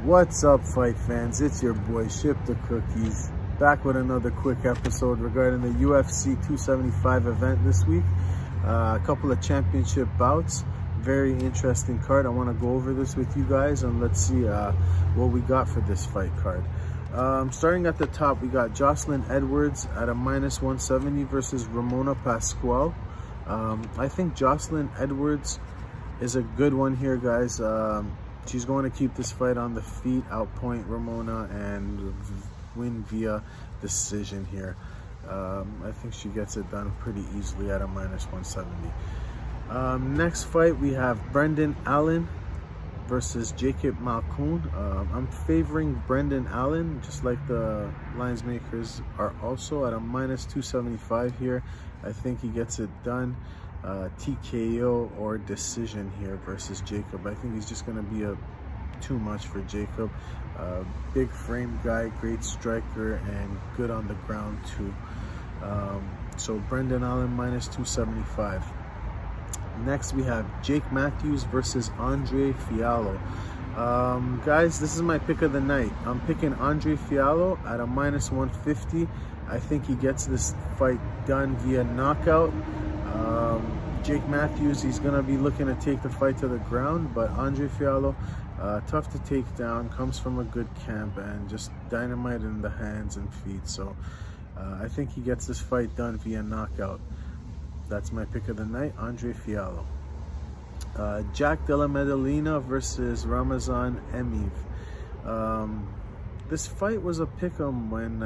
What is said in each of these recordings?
What's up, fight fans? It's your boy Ship the Cookies, back with another quick episode regarding the UFC 275 event this week. A couple of championship bouts, very interesting card. I want to go over this with you guys and let's see what we got for this fight card. Starting at the top, we got Jocelyn Edwards at a -170 versus Ramona Pascual. I think Jocelyn Edwards is a good one here, guys. She's going to keep this fight on the feet, outpoint Ramona, and win via decision here. I think she gets it done pretty easily at a -170. Next fight, we have Brendan Allen versus Jacob Malkoun. I'm favoring Brendan Allen, just like the lines makers are also, at a -275 here. I think he gets it done. TKO or decision here versus Jacob. I think he's just going to be too much for Jacob. Big frame guy, great striker, and good on the ground too. So Brendan Allen -275. Next we have Jake Matthews versus Andre Fiallo. Guys, this is my pick of the night. I'm picking Andre Fiallo at a -150. I think he gets this fight done via knockout. Jake Matthews, he's going to be looking to take the fight to the ground, but Andre Fiallo, tough to take down, comes from a good camp, and just dynamite in the hands and feet. So I think he gets this fight done via knockout. That's my pick of the night, Andre Fiallo. Jack Della Maddalena versus Ramzan Emezi. This fight was a pick'em when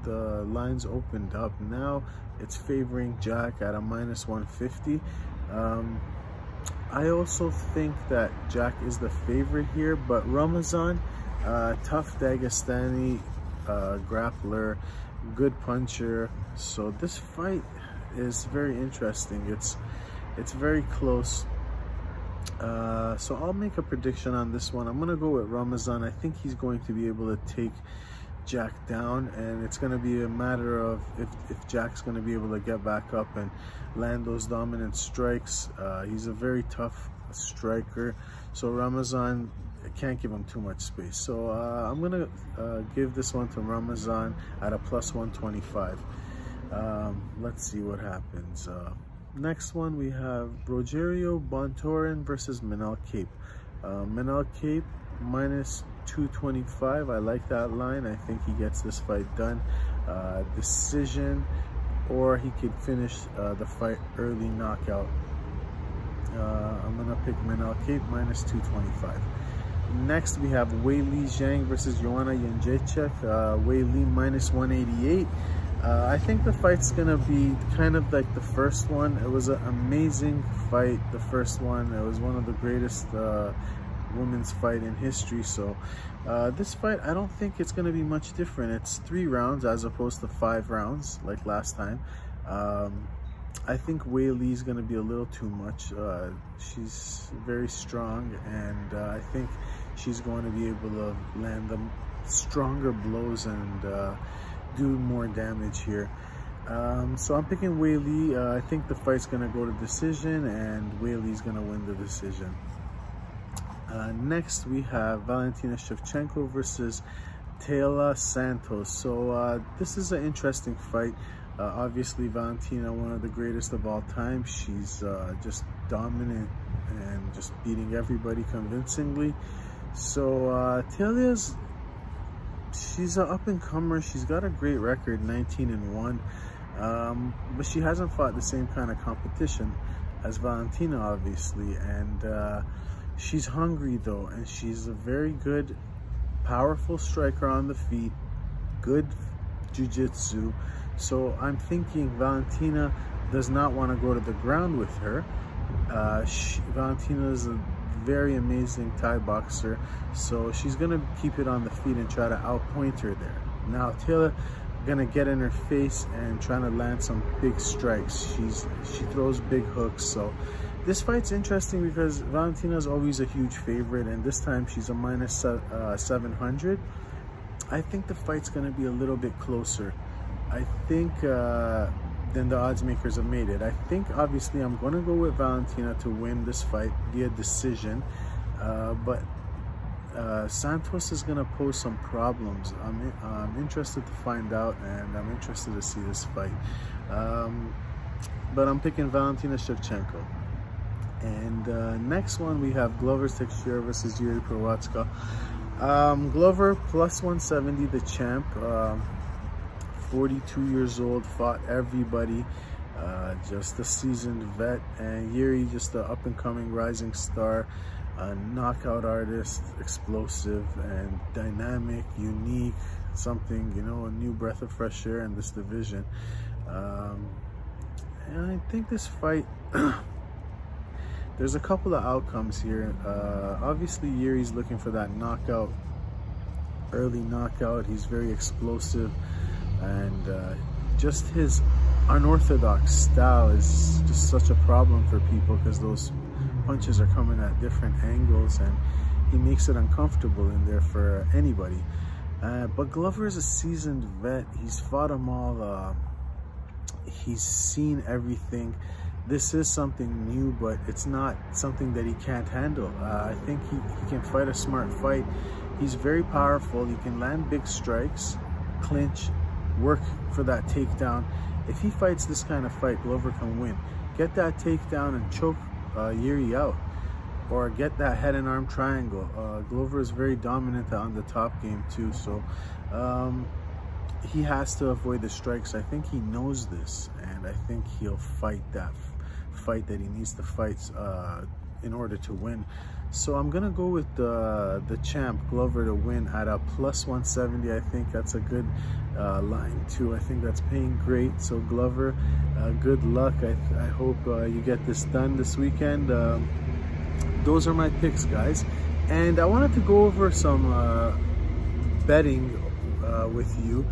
the lines opened up. Now it's favoring Jack at a -150. I also think that Jack is the favorite here, but Ramzan, tough Dagestani grappler, good puncher. So this fight is very interesting. It's very close. So I'll make a prediction on this one. I'm gonna go with Ramzan. I think he's going to be able to take Jack down, and it's going to be a matter of if Jack's going to be able to get back up and land those dominant strikes. He's a very tough striker, so Ramzan can't give him too much space. So I'm going to give this one to Ramzan at a +125. Let's see what happens. Next one, we have Rogerio Bontorin versus Manel Kape. Manel Kape -225. I like that line. I think he gets this fight done. Decision, or he could finish the fight early knockout. I'm gonna pick Manel Kape -225. Next we have Weili Zhang versus Joanna Jedrzejczyk. Weili -188. I think the fight's gonna be kind of like the first one. It was an amazing fight, the first one. It was one of the greatest women's fight in history. So this fight, I don't think it's going to be much different. It's 3 rounds as opposed to 5 rounds like last time. I think Weili's going to be a little too much. She's very strong, and I think she's going to be able to land the stronger blows and do more damage here. So I'm picking Weili. I think the fight's going to go to decision, and Weili's going to win the decision. Next we have Valentina Shevchenko versus Tayla Santos. So this is an interesting fight. Obviously Valentina, one of the greatest of all time. She's just dominant and just beating everybody convincingly. So Tayla's, she's an up-and-comer. She's got a great record, 19-1, but she hasn't fought the same kind of competition as Valentina, obviously, and she's hungry though, and she's a very good, powerful striker on the feet, good jiu-jitsu. So I'm thinking Valentina does not want to go to the ground with her. Valentina is a very amazing Thai boxer, so she's going to keep it on the feet and try to outpoint her there. Now Tayla gonna get in her face and trying to land some big strikes. She throws big hooks. So this fight's interesting because Valentina is always a huge favorite, and this time she's a -700. I think the fight's gonna be a little bit closer, I think, than the odds makers have made it. I think obviously I'm gonna go with Valentina to win this fight via decision, but Santos is going to pose some problems. I'm interested to find out, and I'm interested to see this fight. But I'm picking Valentina Shevchenko. And next one, we have Glover Teixeira versus Jiří Procházka. Glover plus 170, the champ, 42 years old, fought everybody, just a seasoned vet. And Jiří, just an up-and-coming rising star, a knockout artist, explosive and dynamic, unique, something, you know, a new breath of fresh air in this division. And I think this fight, there's a couple of outcomes here. Obviously, Jiří's looking for that knockout, early knockout. He's very explosive, and just his unorthodox style is just such a problem for people because those punches are coming at different angles, and he makes it uncomfortable in there for anybody. But Glover is a seasoned vet. He's fought them all. He's seen everything. This is something new, but it's not something that he can't handle. I think he can fight a smart fight. He's very powerful. He can land big strikes, clinch, work for that takedown. If he fights this kind of fight, Glover can win. Get that takedown and choke Jiří out, or get that head and arm triangle. Glover is very dominant on the top game too, so he has to avoid the strikes. I think he knows this, and I think he'll fight that fight that he needs to fight in order to win. So I'm gonna go with the champ Glover to win at a plus 170. I think that's a good line too. I think that's paying great. So Glover, good luck. I hope you get this done this weekend. Those are my picks, guys, and I wanted to go over some betting with you.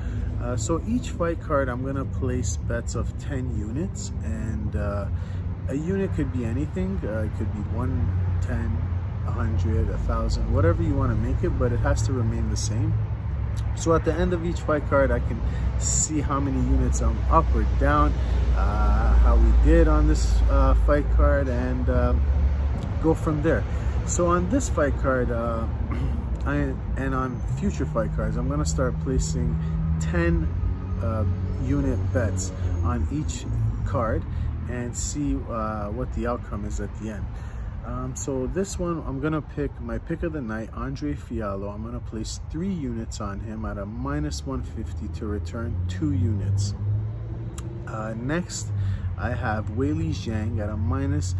So each fight card, I'm gonna place bets of 10 units, and a unit could be anything. It could be 1, 10, 100, 1,000, whatever you want to make it, but it has to remain the same. So at the end of each fight card, I can see how many units I'm up or down, how we did on this fight card, and go from there. So on this fight card, and on future fight cards, I'm going to start placing 10 unit bets on each card and see what the outcome is at the end. So this one, I'm gonna pick my pick of the night, Andre Fialho. I'm gonna place 3 units on him at a minus 150 to return 2 units. Next, I have Weili Zhang at a minus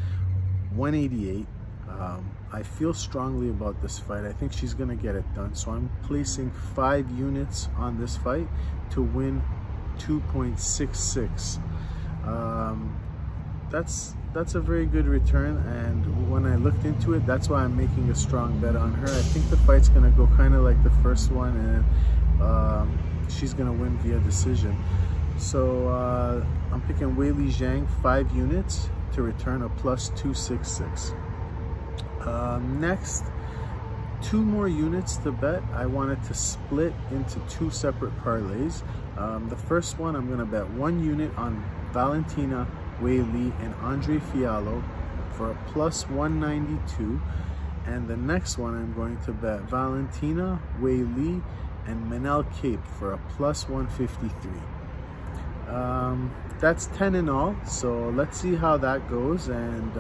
188. I feel strongly about this fight. I think she's gonna get it done. So I'm placing 5 units on this fight to win 2.66. That's a very good return, and when I looked into it, that's why I'm making a strong bet on her. I think the fight's gonna go kind of like the first one, and she's gonna win via decision. So I'm picking Weili Zhang 5 units to return a plus 266. Next, 2 more units to bet. I wanted to split into 2 separate parlays. The first one, I'm gonna bet 1 unit on Valentina, Weili, and Andre Fialho for a plus 192, and the next one I'm going to bet Valentina, Weili, and Manel Cape for a plus 153. That's 10 in all, so let's see how that goes, and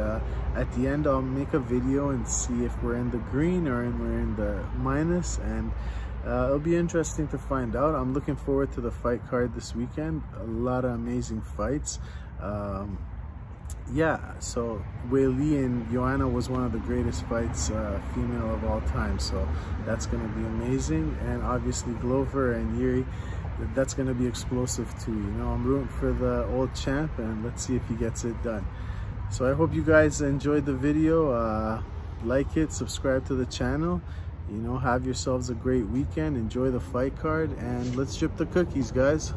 at the end I'll make a video and see if we're in the green or we're in the minus, and it'll be interesting to find out. I'm looking forward to the fight card this weekend. A lot of amazing fights. Yeah, so Weili and Joanna was one of the greatest fights, female of all time, so that's going to be amazing. And obviously Glover and Jiří, that's going to be explosive too. You know, I'm rooting for the old champ, and let's see if he gets it done. So I hope you guys enjoyed the video. Like it, subscribe to the channel. You know, have yourselves a great weekend. Enjoy the fight card, and let's ship the cookies, guys.